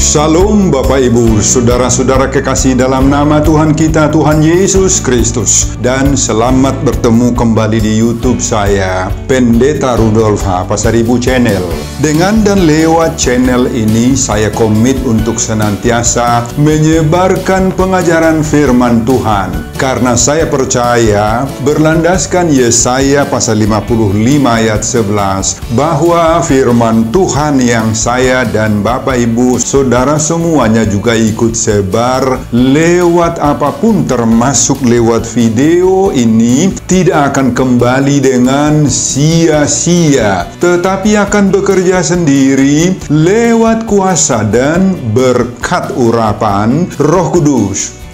Shalom Bapak Ibu, Saudara-saudara kekasih dalam nama Tuhan kita, Tuhan Yesus Kristus. Dan selamat bertemu kembali di YouTube saya, Pendeta Rudolf H. Pasaribu Channel. Dengan dan lewat channel ini, saya komit untuk senantiasa menyebarkan pengajaran firman Tuhan. Karena saya percaya, berlandaskan Yesaya pasal 55 ayat 11, bahwa firman Tuhan yang saya dan Bapak Ibu, saudara semuanya juga ikut sebar lewat apapun, termasuk lewat video ini, tidak akan kembali dengan sia-sia, tetapi akan bekerja sendiri lewat kuasa dan berkat urapan Roh Kudus.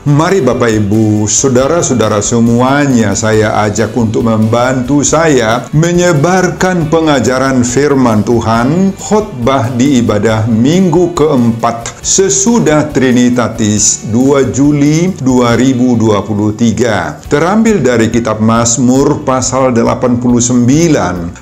Mari Bapak Ibu, saudara-saudara semuanya, saya ajak untuk membantu saya menyebarkan pengajaran firman Tuhan, khotbah di ibadah minggu keempat sesudah Trinitatis 2 Juli 2023. Terambil dari kitab Mazmur pasal 89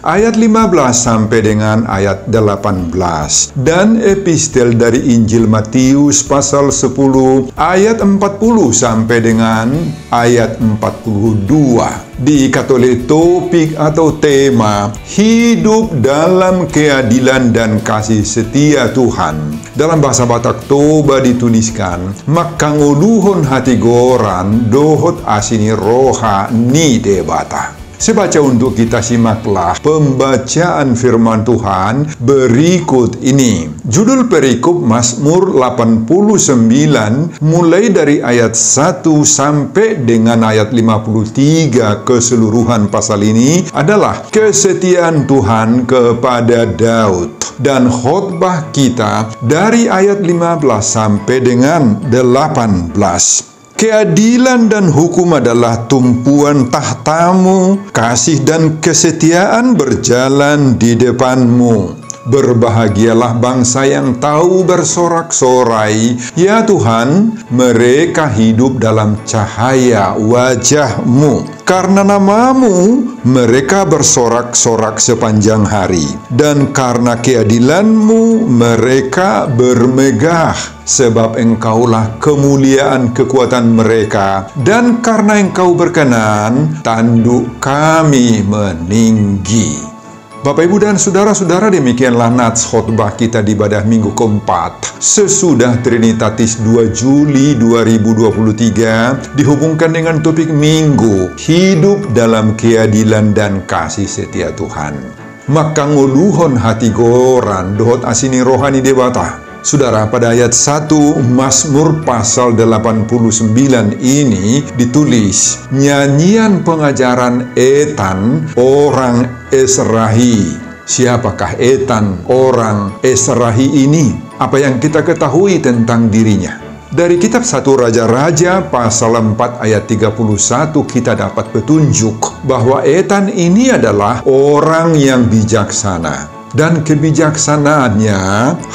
ayat 15 sampai dengan ayat 18, dan epistel dari Injil Matius pasal 10 ayat 40 sampai dengan ayat 42. Diikat oleh topik atau tema hidup dalam keadilan dan kasih setia Tuhan. Dalam bahasa Batak Toba dituliskan, makanguluhon hati goran dohot asini roha ni debata. Saya baca untuk kita, simaklah pembacaan firman Tuhan berikut ini. Judul perikop Mazmur 89 mulai dari ayat 1 sampai dengan ayat 53 keseluruhan pasal ini adalah kesetiaan Tuhan kepada Daud. Dan khotbah kita dari ayat 15 sampai dengan 18. Keadilan dan hukum adalah tumpuan tahtamu, kasih dan kesetiaan berjalan di depanmu. Berbahagialah bangsa yang tahu bersorak-sorai, ya Tuhan, mereka hidup dalam cahaya wajah-Mu. Karena nama-Mu, mereka bersorak-sorak sepanjang hari. Dan karena keadilan-Mu, mereka bermegah. Sebab Engkaulah kemuliaan kekuatan mereka. Dan karena Engkau berkenan, tanduk kami meninggi. Bapak, Ibu, dan saudara-saudara, demikianlah nats khotbah kita di ibadah minggu keempat sesudah Trinitatis 2 Juli 2023, dihubungkan dengan topik minggu hidup dalam keadilan dan kasih setia Tuhan. Makanguluhon hati goran dohot asini rohani debata. Saudara, pada ayat 1 Mazmur pasal 89 ini ditulis nyanyian pengajaran Etan orang Esrahi. Siapakah Etan orang Esrahi ini? Apa yang kita ketahui tentang dirinya? Dari kitab 1 Raja-Raja pasal 4 ayat 31 kita dapat petunjuk bahwa Etan ini adalah orang yang bijaksana. Dan kebijaksanaannya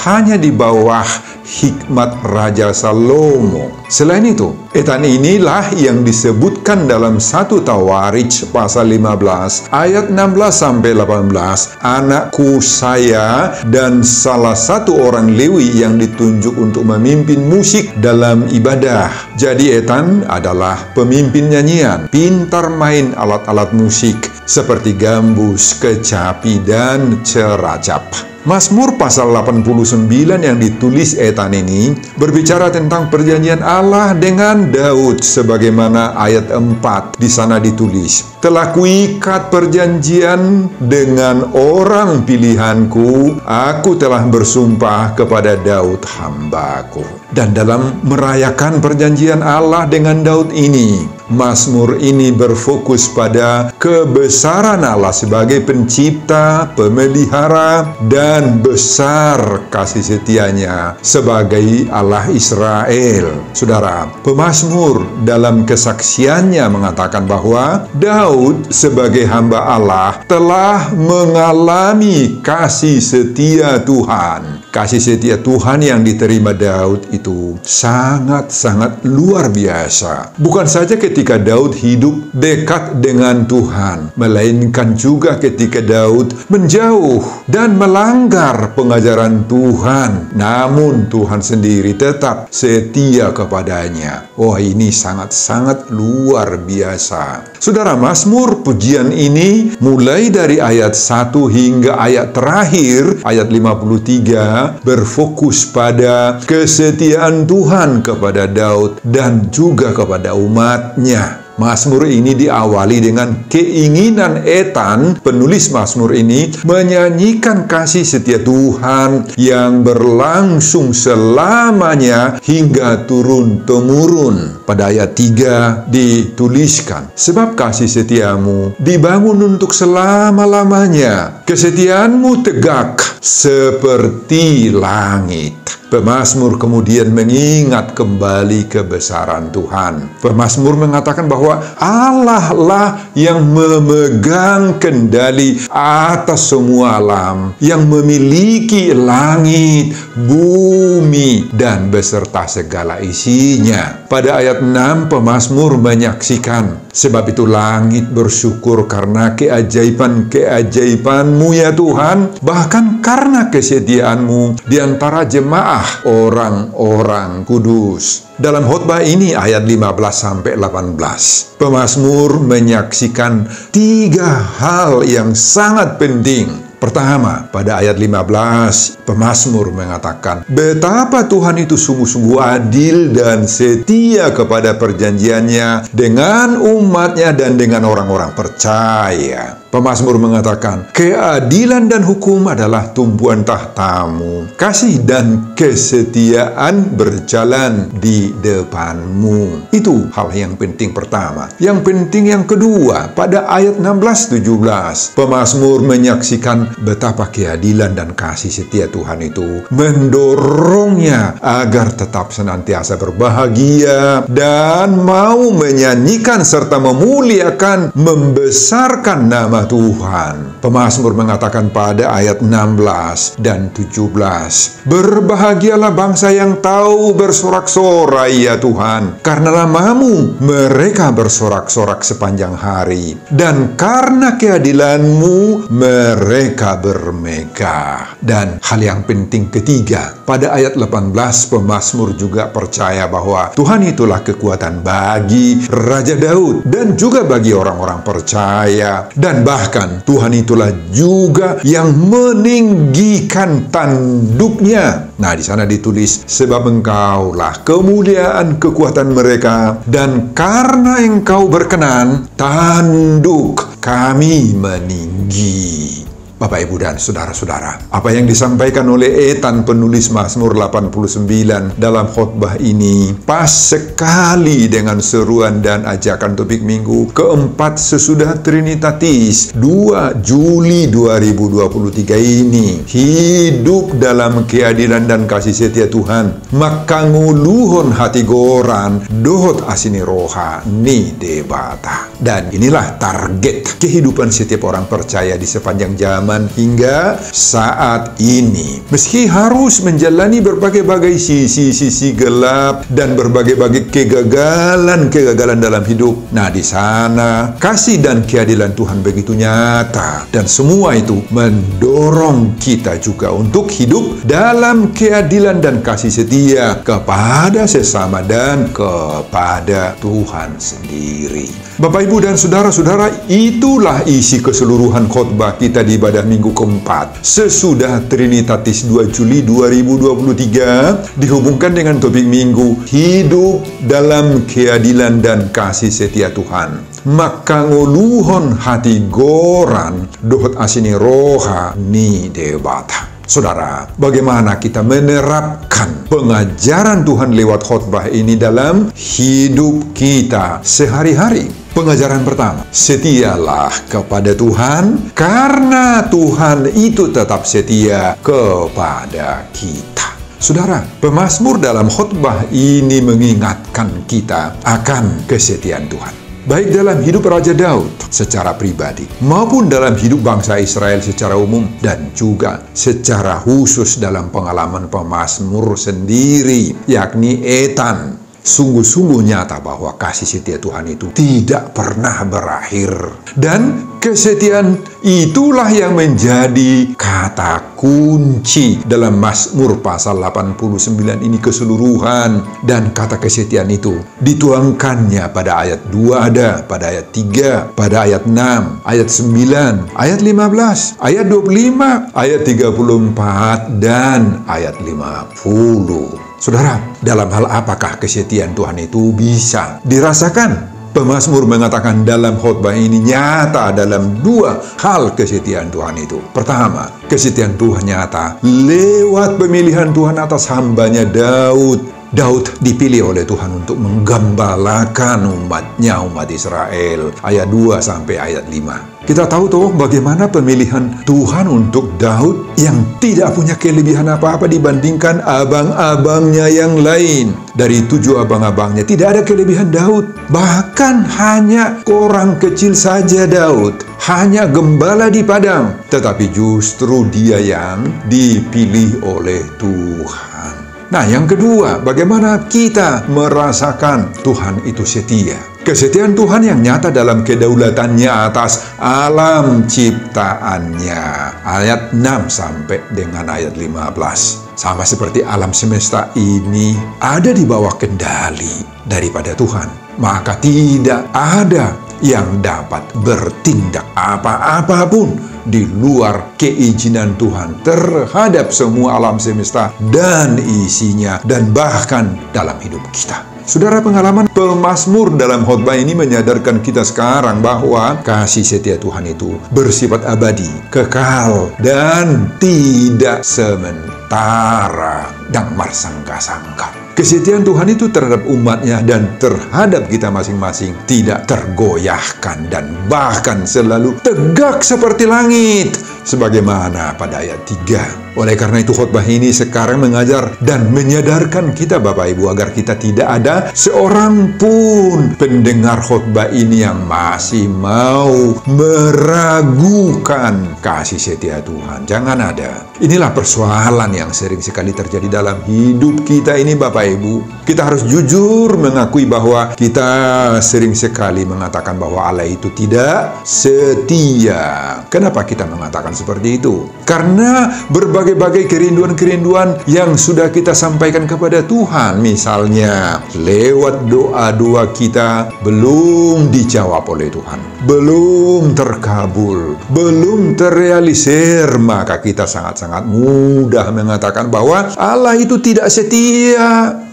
hanya di bawah hikmat Raja Salomo. Selain itu, Etan inilah yang disebutkan dalam 1 Tawarikh pasal 15 ayat 16 sampai 18, anakku saya dan salah satu orang Lewi yang ditunjuk untuk memimpin musik dalam ibadah. Jadi Etan adalah pemimpin nyanyian, pintar main alat-alat musik seperti gambus, kecapi, dan ceracap. Mazmur pasal 89 yang ditulis Etan ini berbicara tentang perjanjian Allah dengan Daud, sebagaimana ayat 4 di sana ditulis, telah kuikat perjanjian dengan orang pilihanku, aku telah bersumpah kepada Daud hambaku. Dan dalam merayakan perjanjian Allah dengan Daud ini, Mazmur ini berfokus pada kebesaran Allah sebagai pencipta, pemelihara, dan besar kasih setianya sebagai Allah Israel. Saudara, pemazmur dalam kesaksiannya mengatakan bahwa Daud sebagai hamba Allah telah mengalami kasih setia Tuhan. Kasih setia Tuhan yang diterima Daud itu sangat-sangat luar biasa. Bukan saja ketika ketika Daud hidup dekat dengan Tuhan, melainkan juga ketika Daud menjauh dan melanggar pengajaran Tuhan. Namun Tuhan sendiri tetap setia kepadanya. Wah, ini sangat-sangat luar biasa. Saudara, Mazmur pujian ini mulai dari ayat 1 hingga ayat terakhir, ayat 53, berfokus pada kesetiaan Tuhan kepada Daud dan juga kepada umatnya. Mazmur ini diawali dengan keinginan Ethan, penulis Mazmur ini, menyanyikan kasih setia Tuhan yang berlangsung selamanya hingga turun-temurun. Pada ayat 3 dituliskan, sebab kasih setiamu dibangun untuk selama-lamanya, kesetiaanmu tegak seperti langit. Pemazmur kemudian mengingat kembali kebesaran Tuhan. Pemazmur mengatakan bahwa Allah lah yang memegang kendali atas semua alam, yang memiliki langit, bumi, dan beserta segala isinya. Pada ayat 6, pemazmur menyaksikan, sebab itu langit bersyukur karena keajaiban-keajaiban-Mu ya Tuhan, bahkan karena kesetiaan-Mu di antara jemaah orang-orang kudus. Dalam khotbah ini ayat 15-18, pemazmur menyaksikan 3 hal yang sangat penting. Pertama, pada ayat 15, pemazmur mengatakan, betapa Tuhan itu sungguh-sungguh adil dan setia kepada perjanjiannya dengan umatnya dan dengan orang-orang percaya. Pemazmur mengatakan, keadilan dan hukum adalah tumpuan tahta-Mu. Kasih dan kesetiaan berjalan di depan-Mu. Itu hal yang penting pertama. Yang penting yang kedua, pada ayat 16-17, pemazmur menyaksikan betapa keadilan dan kasih setia Tuhan itu mendorongnya agar tetap senantiasa berbahagia dan mau menyanyikan serta memuliakan, membesarkan nama Tuhan. Pemazmur mengatakan pada ayat 16 dan 17, berbahagialah bangsa yang tahu bersorak-sorai ya Tuhan, karena nama-Mu mereka bersorak-sorak sepanjang hari, dan karena keadilan-Mu mereka bermegah. Dan hal yang penting ketiga, pada ayat 18, pemazmur juga percaya bahwa Tuhan itulah kekuatan bagi Raja Daud dan juga bagi orang-orang percaya, dan bahkan Tuhan itulah juga yang meninggikan tanduknya. Nah, di sana ditulis, sebab Engkaulah kemuliaan kekuatan mereka, dan karena Engkau berkenan, tanduk kami meninggi. Bapak, Ibu, dan saudara-saudara, apa yang disampaikan oleh Ethan, penulis Mazmur 89 dalam khotbah ini pas sekali dengan seruan dan ajakan topik minggu keempat sesudah Trinitatis 2 Juli 2023 ini. Hidup dalam keadilan dan kasih setia Tuhan, maka nguluhon hati goran dohot asini roha ni debata. Dan inilah target kehidupan setiap orang percaya di sepanjang zaman hingga saat ini. Meski harus menjalani berbagai-bagai sisi-sisi gelap dan berbagai-bagai kegagalan dalam hidup. Nah, di sana kasih dan keadilan Tuhan begitu nyata, dan semua itu mendorong kita juga untuk hidup dalam keadilan dan kasih setia kepada sesama dan kepada Tuhan sendiri. Bapak, Ibu, dan saudara-saudara, itulah isi keseluruhan khotbah kita di ibadah minggu keempat sesudah Trinitatis 2 Juli 2023, dihubungkan dengan topik minggu hidup dalam keadilan dan kasih setia Tuhan. Maka nguluhon hati goran dohot asini roha ni debata. Saudara, bagaimana kita menerapkan pengajaran Tuhan lewat khotbah ini dalam hidup kita sehari-hari? Pengajaran pertama, setialah kepada Tuhan karena Tuhan itu tetap setia kepada kita. Saudara, pemazmur dalam khotbah ini mengingatkan kita akan kesetiaan Tuhan, baik dalam hidup Raja Daud secara pribadi maupun dalam hidup bangsa Israel secara umum, dan juga secara khusus dalam pengalaman pemazmur sendiri, yakni Ethan. sungguh-sungguh nyata bahwa kasih setia Tuhan itu tidak pernah berakhir. Dan kesetiaan itulah yang menjadi kata kunci dalam Mazmur pasal 89 ini keseluruhan. Dan kata kesetiaan itu dituangkannya pada ayat 2 ada, pada ayat 3, pada ayat 6, ayat 9, ayat 15, ayat 25, ayat 34, dan ayat 50. Saudara, dalam hal apakah kesetiaan Tuhan itu bisa dirasakan? Pemazmur mengatakan dalam khotbah ini nyata dalam dua hal kesetiaan Tuhan itu. Pertama, kesetiaan Tuhan nyata lewat pemilihan Tuhan atas hambanya Daud. Daud dipilih oleh Tuhan untuk menggembalakan umatnya, umat Israel. Ayat 2 sampai ayat 5. Kita tahu tuh bagaimana pemilihan Tuhan untuk Daud yang tidak punya kelebihan apa-apa dibandingkan abang-abangnya yang lain. Dari 7 abang-abangnya tidak ada kelebihan Daud. Bahkan hanya orang kecil saja Daud. Hanya gembala di padang. Tetapi justru dia yang dipilih oleh Tuhan. Nah, yang kedua, bagaimana kita merasakan Tuhan itu setia? Kesetiaan Tuhan yang nyata dalam kedaulatannya atas alam ciptaannya. Ayat 6 sampai dengan ayat 15. Sama seperti alam semesta ini ada di bawah kendali daripada Tuhan. Maka tidak ada yang dapat bertindak apa-apapun di luar keizinan Tuhan terhadap semua alam semesta dan isinya, dan bahkan dalam hidup kita. Saudara, pengalaman pemazmur dalam khotbah ini menyadarkan kita sekarang bahwa kasih setia Tuhan itu bersifat abadi, kekal, dan tidak sementara dan bersangka-sangka. Kesetiaan Tuhan itu terhadap umatnya dan terhadap kita masing-masing tidak tergoyahkan dan bahkan selalu tegak seperti langit. Sebagaimana pada ayat 3. Oleh karena itu khotbah ini sekarang mengajar dan menyadarkan kita Bapak Ibu agar kita tidak ada seorang pun pendengar khotbah ini yang masih mau meragukan kasih setia Tuhan. Jangan ada. Inilah persoalan yang sering sekali terjadi dalam hidup kita ini Bapak Ibu. Kita harus jujur mengakui bahwa kita sering sekali mengatakan bahwa Allah itu tidak setia. Kenapa kita mengatakan seperti itu? Karena berbagai-bagai kerinduan-kerinduan yang sudah kita sampaikan kepada Tuhan, misalnya lewat doa-doa kita belum dijawab oleh Tuhan, belum terkabul, belum terrealisir, maka kita sangat-sangat mudah mengatakan bahwa Allah itu tidak setia.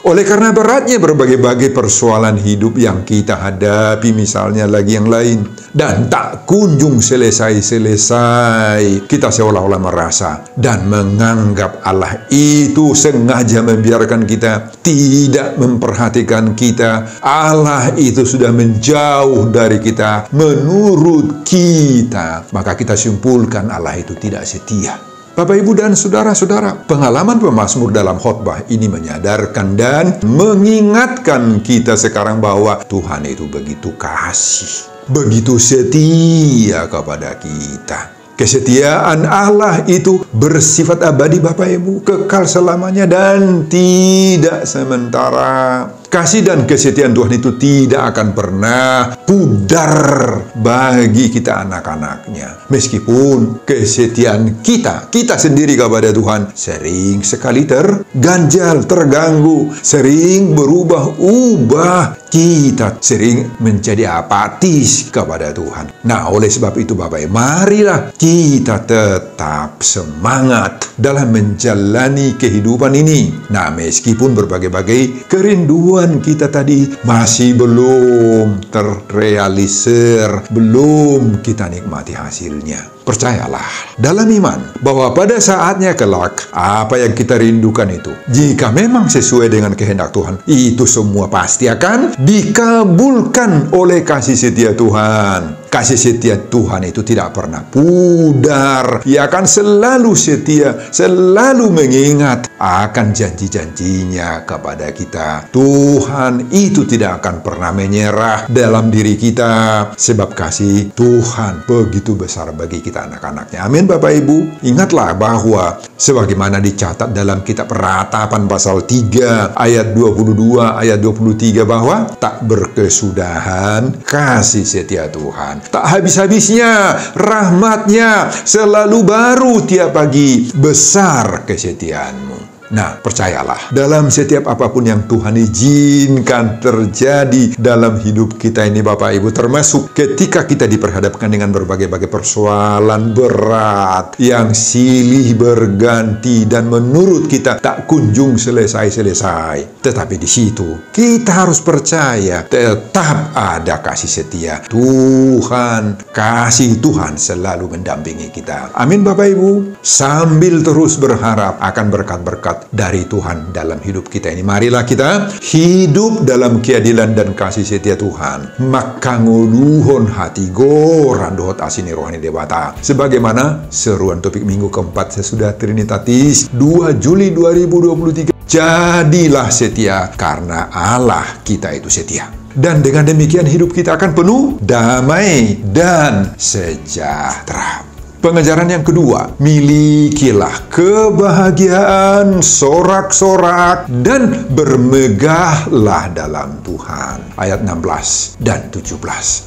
Oleh karena beratnya berbagai-bagai persoalan hidup yang kita hadapi, misalnya lagi yang lain, dan tak kunjung selesai-selesai, kita seolah-olah merasa dan menganggap Allah itu sengaja membiarkan kita, tidak memperhatikan kita. Allah itu sudah menjauh dari kita menurut kita. Maka kita simpulkan Allah itu tidak setia. Bapak, Ibu, dan saudara-saudara, pengalaman pemazmur dalam khotbah ini menyadarkan dan mengingatkan kita sekarang bahwa Tuhan itu begitu kasih, begitu setia kepada kita. Kesetiaan Allah itu bersifat abadi Bapak Ibu, kekal selamanya dan tidak sementara. Kasih dan kesetiaan Tuhan itu tidak akan pernah pudar bagi kita anak-anaknya. Meskipun kesetiaan kita sendiri kepada Tuhan sering sekali terganjal, terganggu, sering berubah-ubah. Kita sering menjadi apatis kepada Tuhan. Nah, oleh sebab itu Bapak Ibu, marilah kita tetap semangat dalam menjalani kehidupan ini. Nah, meskipun berbagai-bagai kerinduan kita tadi masih belum terrealisir, belum kita nikmati hasilnya. Percayalah dalam iman bahwa pada saatnya kelak apa yang kita rindukan itu, jika memang sesuai dengan kehendak Tuhan, itu semua pasti akan dikabulkan oleh kasih setia Tuhan. Kasih setia Tuhan itu tidak pernah pudar. Ia akan selalu setia, selalu mengingat akan janji-janjinya kepada kita. Tuhan itu tidak akan pernah menyerah dalam diri kita, sebab kasih Tuhan begitu besar bagi kita anak-anaknya. Amin Bapak Ibu. Ingatlah bahwa sebagaimana dicatat dalam kitab Ratapan pasal 3 ayat 22 ayat 23 bahwa tak berkesudahan kasih setia Tuhan, tak habis-habisnya rahmatnya, selalu baru tiap pagi, besar kesetiaanmu. Nah, percayalah, dalam setiap apapun yang Tuhan izinkan terjadi dalam hidup kita ini Bapak Ibu, termasuk ketika kita diperhadapkan dengan berbagai-bagai persoalan berat yang silih berganti dan menurut kita tak kunjung selesai-selesai. Tetapi di situ kita harus percaya tetap ada kasih setia Tuhan. Kasih Tuhan selalu mendampingi kita. Amin Bapak Ibu. Sambil terus berharap akan berkat-berkat dari Tuhan dalam hidup kita ini, marilah kita hidup dalam keadilan dan kasih setia Tuhan. Maka nguluhon hati goran dohot asini rohani dewata. Sebagaimana seruan topik minggu keempat sesudah Trinitatis 2 Juli 2023. Jadilah setia karena Allah kita itu setia. Dan dengan demikian hidup kita akan penuh damai dan sejahtera. Pengajaran yang kedua, milikilah kebahagiaan sorak-sorak dan bermegahlah dalam Tuhan. Ayat 16 dan 17.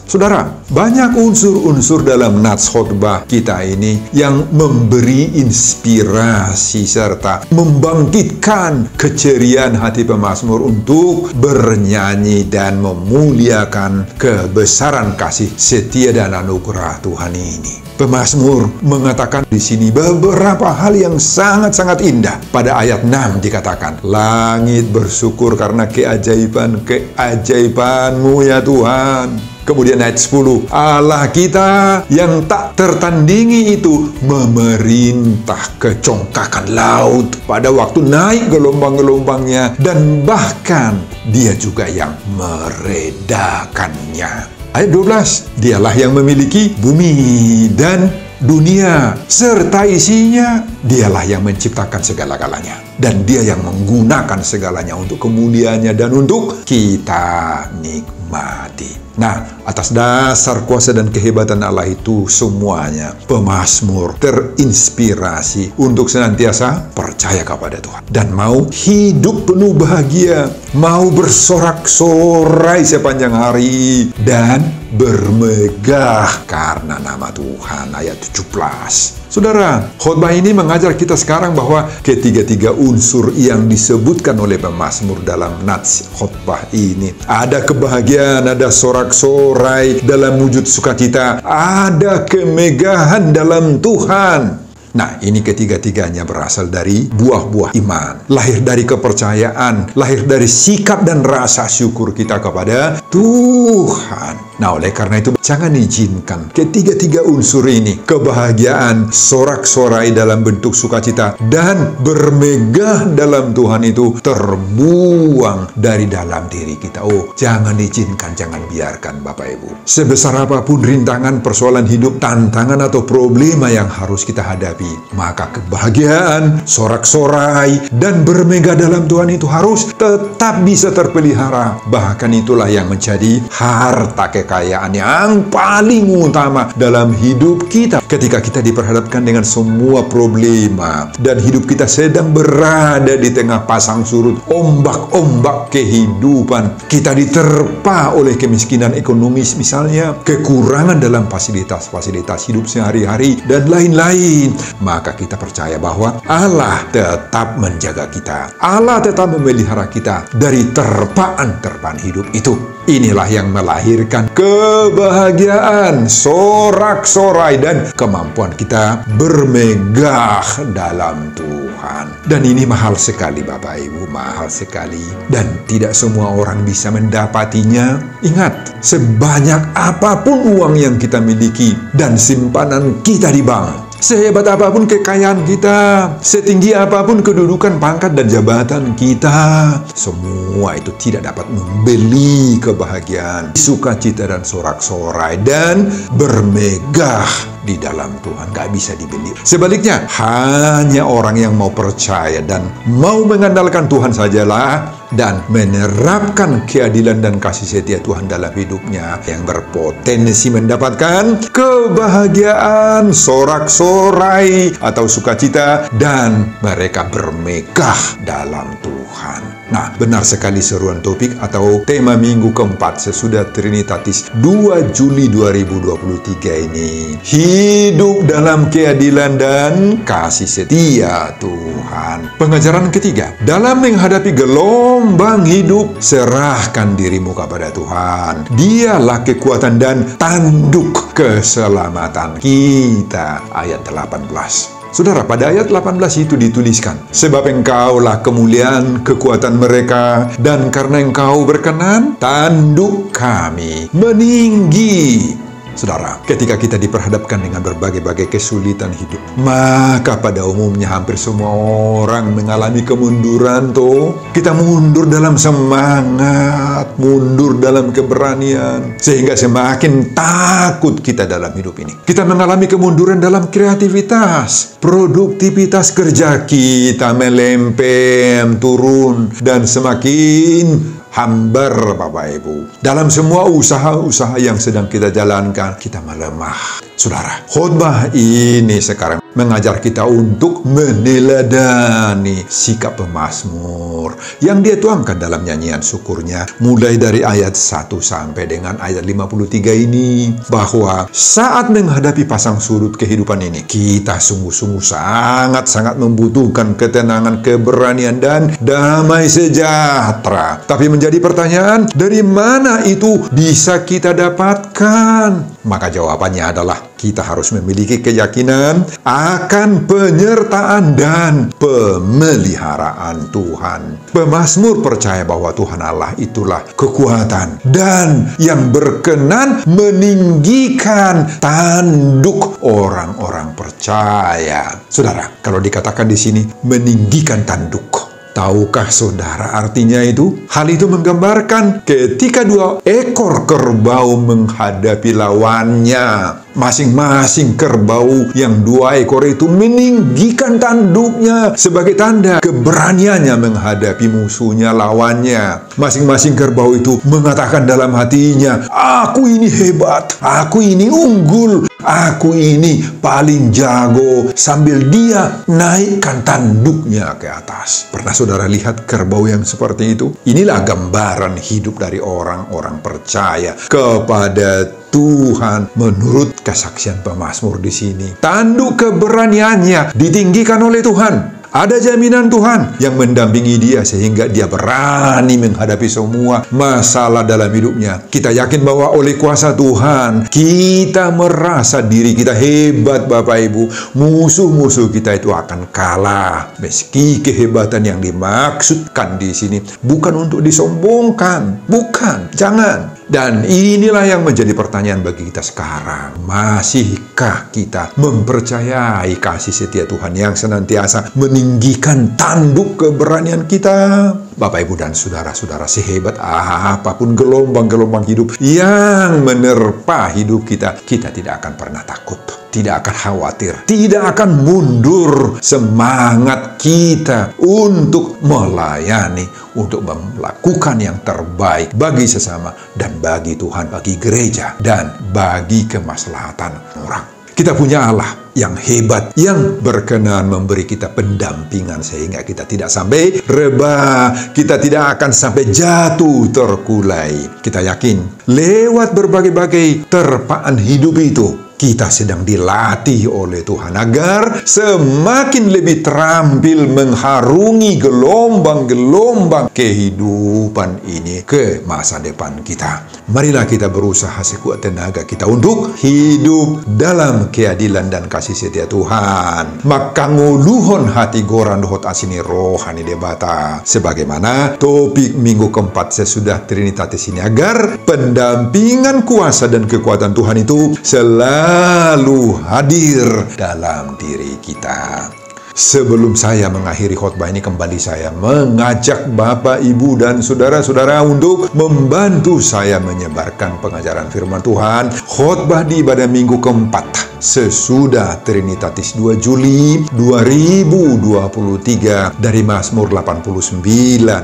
Saudara, banyak unsur-unsur dalam nats khotbah kita ini yang memberi inspirasi serta membangkitkan keceriaan hati pemazmur untuk bernyanyi dan memuliakan kebesaran kasih setia dan anugerah Tuhan ini. Pemazmur mengatakan di sini beberapa hal yang sangat-sangat indah. Pada ayat 6 dikatakan, langit bersyukur karena keajaiban-mu ya Tuhan. Kemudian ayat 10, Allah kita yang tak tertandingi itu memerintah kecongkakan laut pada waktu naik gelombang-gelombangnya, dan bahkan dia juga yang meredakannya. Ayat 12, dialah yang memiliki bumi dan dunia serta isinya. Dialah yang menciptakan segala-galanya, dan dia yang menggunakan segalanya untuk kemuliaannya dan untuk kita nikmati. Nah, atas dasar kuasa dan kehebatan Allah itu semuanya, pemazmur terinspirasi untuk senantiasa percaya kepada Tuhan dan mau hidup penuh bahagia, mau bersorak-sorai sepanjang hari dan bermegah karena nama Tuhan. Ayat 17. Saudara, khotbah ini mengajar kita sekarang bahwa ketiga-tiga unsur yang disebutkan oleh pemazmur dalam nats khotbah ini, ada kebahagiaan, ada sorak-sorai dalam wujud sukacita, ada kemegahan dalam Tuhan. Nah, ini ketiga-tiganya berasal dari buah-buah iman, lahir dari kepercayaan, lahir dari sikap dan rasa syukur kita kepada Tuhan. Nah, oleh karena itu jangan izinkan ketiga-tiga unsur ini, kebahagiaan, sorak-sorai dalam bentuk sukacita, dan bermegah dalam Tuhan itu terbuang dari dalam diri kita. Oh, jangan izinkan, jangan biarkan Bapak Ibu. Sebesar apapun rintangan, persoalan hidup, tantangan atau problema yang harus kita hadapi, maka kebahagiaan, sorak-sorai, dan bermegah dalam Tuhan itu harus tetap bisa terpelihara. Bahkan itulah yang menjadi harta kekayaan yang paling utama dalam hidup kita. Ketika kita diperhadapkan dengan semua problema dan hidup kita sedang berada di tengah pasang surut, ombak-ombak kehidupan, kita diterpa oleh kemiskinan ekonomis misalnya, kekurangan dalam fasilitas-fasilitas hidup sehari-hari, dan lain-lain, maka kita percaya bahwa Allah tetap menjaga kita. Allah tetap memelihara kita dari terpaan-terpaan hidup itu. Inilah yang melahirkan kebahagiaan, sorak-sorai, dan kemampuan kita bermegah dalam Tuhan. Dan ini mahal sekali Bapak Ibu, mahal sekali. Dan tidak semua orang bisa mendapatinya. Ingat, sebanyak apapun uang yang kita miliki dan simpanan kita di bank, Sehebat apapun kekayaan kita, setinggi apapun kedudukan, pangkat, dan jabatan kita, semua itu tidak dapat membeli kebahagiaan, sukacita, dan sorak-sorai, dan bermegah di dalam Tuhan. Gak bisa dibeli. Sebaliknya, hanya orang yang mau percaya dan mau mengandalkan Tuhan sajalah, dan menerapkan keadilan dan kasih setia Tuhan dalam hidupnya, yang berpotensi mendapatkan kebahagiaan, sorak-sorai, atau sukacita, dan mereka bermegah dalam Tuhan. Nah, benar sekali seruan topik atau tema minggu keempat sesudah Trinitatis 2 Juli 2023 ini. Hidup dalam keadilan dan kasih setia Tuhan. Pengajaran ketiga, dalam menghadapi gelombang hidup, serahkan dirimu kepada Tuhan. Dialah kekuatan dan tanduk keselamatan kita. Ayat 18. Saudara, pada ayat 18 itu dituliskan, sebab engkaulah kemuliaan kekuatan mereka, dan karena engkau berkenan, tanduk kami meninggi. Saudara, ketika kita diperhadapkan dengan berbagai-bagai kesulitan hidup, maka pada umumnya hampir semua orang mengalami kemunduran toh. Kita mundur dalam semangat, mundur dalam keberanian, sehingga semakin takut kita dalam hidup ini. Kita mengalami kemunduran dalam kreativitas, produktivitas kerja kita melempem turun, dan semakin hambar, Bapak Ibu. Dalam semua usaha-usaha yang sedang kita jalankan, kita melemah. Saudara, khotbah ini sekarang mengajar kita untuk meneladani sikap pemazmur yang dia tuangkan dalam nyanyian syukurnya, mulai dari ayat 1 sampai dengan ayat 53 ini, bahwa saat menghadapi pasang surut kehidupan ini, kita sungguh-sungguh sangat-sangat membutuhkan ketenangan, keberanian, dan damai sejahtera. Tapi menjadi pertanyaan, dari mana itu bisa kita dapatkan? Maka jawabannya adalah kita harus memiliki keyakinan akan penyertaan dan pemeliharaan Tuhan. Pemazmur percaya bahwa Tuhan Allah itulah kekuatan dan yang berkenan meninggikan tanduk orang-orang percaya. Saudara, kalau dikatakan di sini meninggikan tanduk, tahukah saudara artinya itu? Hal itu menggambarkan ketika dua ekor kerbau menghadapi lawannya. Masing-masing kerbau yang dua ekor itu meninggikan tanduknya sebagai tanda keberaniannya menghadapi musuhnya, lawannya. Masing-masing kerbau itu mengatakan dalam hatinya, aku ini hebat, aku ini unggul, aku ini paling jago, sambil dia naikkan tanduknya ke atas. Pernah saudara lihat kerbau yang seperti itu? Inilah gambaran hidup dari orang-orang percaya kepada Tuhan menurut kesaksian pemazmur di sini. Tanduk keberaniannya ditinggikan oleh Tuhan. Ada jaminan Tuhan yang mendampingi dia sehingga dia berani menghadapi semua masalah dalam hidupnya. Kita yakin bahwa oleh kuasa Tuhan kita merasa diri kita hebat, Bapak Ibu. Musuh-musuh kita itu akan kalah. Meski kehebatan yang dimaksudkan di sini bukan untuk disombongkan, bukan, jangan. Dan inilah yang menjadi pertanyaan bagi kita sekarang. Masihkah kita mempercayai kasih setia Tuhan yang senantiasa meninggikan tanduk keberanian kita? Bapak, Ibu, dan saudara-saudara, sehebat apapun gelombang-gelombang hidup yang menerpa hidup kita, kita tidak akan pernah takut, tidak akan khawatir, tidak akan mundur. Semangat kita untuk melayani, untuk melakukan yang terbaik bagi sesama dan bagi Tuhan, bagi gereja, dan bagi kemaslahatan orang. Kita punya Allah yang hebat, yang berkenan memberi kita pendampingan sehingga kita tidak sampai rebah, kita tidak akan sampai jatuh terkulai. Kita yakin lewat berbagai-bagai terpaan hidup itu, kita sedang dilatih oleh Tuhan agar semakin lebih terampil mengharungi gelombang-gelombang kehidupan ini ke masa depan kita. Marilah kita berusaha sekuat tenaga kita untuk hidup dalam keadilan dan kasih setia Tuhan. Maka nguluhon hati goran dohot asini rohani debata. Sebagaimana topik minggu keempat sesudah Trinitatis ini, agar pendampingan kuasa dan kekuatan Tuhan itu selalu selalu hadir dalam diri kita. Sebelum saya mengakhiri khotbah ini, kembali saya mengajak Bapak, Ibu, dan saudara-saudara untuk membantu saya menyebarkan pengajaran firman Tuhan. Khotbah di ibadah minggu keempat sesudah Trinitatis 2 Juli 2023 dari Mazmur 89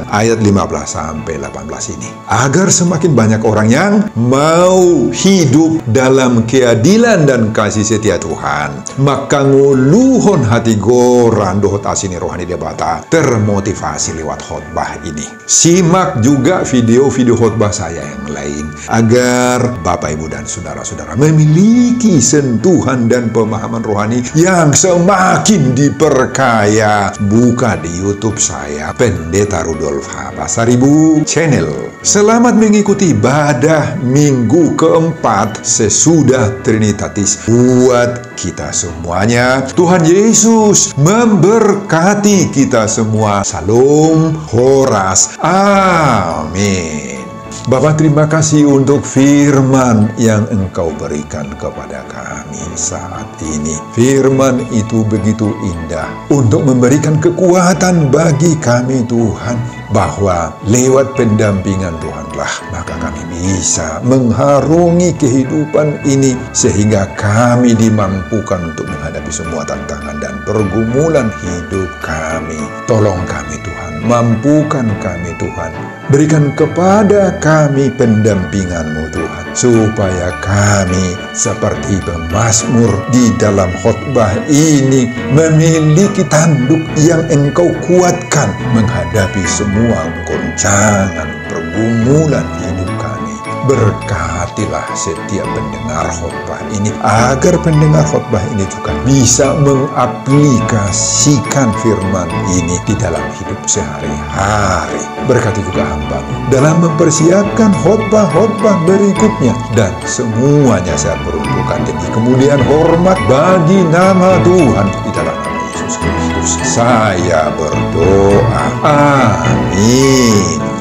ayat 15 sampai 18 ini. Agar semakin banyak orang yang mau hidup dalam keadilan dan kasih setia Tuhan, maka nguluhon hati goran dohot asini rohani debata termotivasi lewat khotbah ini. Simak juga video-video khotbah saya yang lain agar Bapak, Ibu, dan saudara-saudara memiliki sentuhan dan pemahaman rohani yang semakin diperkaya. Buka di YouTube saya, Pendeta Rudolf H. Pasaribu Channel. Selamat mengikuti ibadah minggu keempat sesudah Trinitatis buat kita semuanya. Tuhan Yesus memberkati kita semua. Salam Horas. Amin. Bapa, terima kasih untuk firman yang Engkau berikan kepada kami saat ini. Firman itu begitu indah untuk memberikan kekuatan bagi kami, Tuhan, bahwa lewat pendampingan Tuhanlah maka kami bisa mengharungi kehidupan ini sehingga kami dimampukan untuk menghadapi semua tantangan dan pergumulan hidup kami. Tolong kami, Tuhan, mampukan kami, Tuhan, berikan kepada kami pendampingan-Mu, Tuhan, supaya kami seperti pemazmur di dalam khotbah ini memiliki tanduk yang Engkau kuatkan menghadapi semua goncangan pergumulan hidup kami. Berkatilah setiap pendengar khotbah ini agar pendengar khotbah ini juga bisa mengaplikasikan firman ini di dalam hidup sehari-hari. Berkati juga hamba-Mu dalam mempersiapkan khotbah-khotbah berikutnya, dan semuanya saya peruntukkan demi kemuliaan hormat bagi nama Tuhan di dalam nama Yesus Kristus. Saya berdoa. Amin.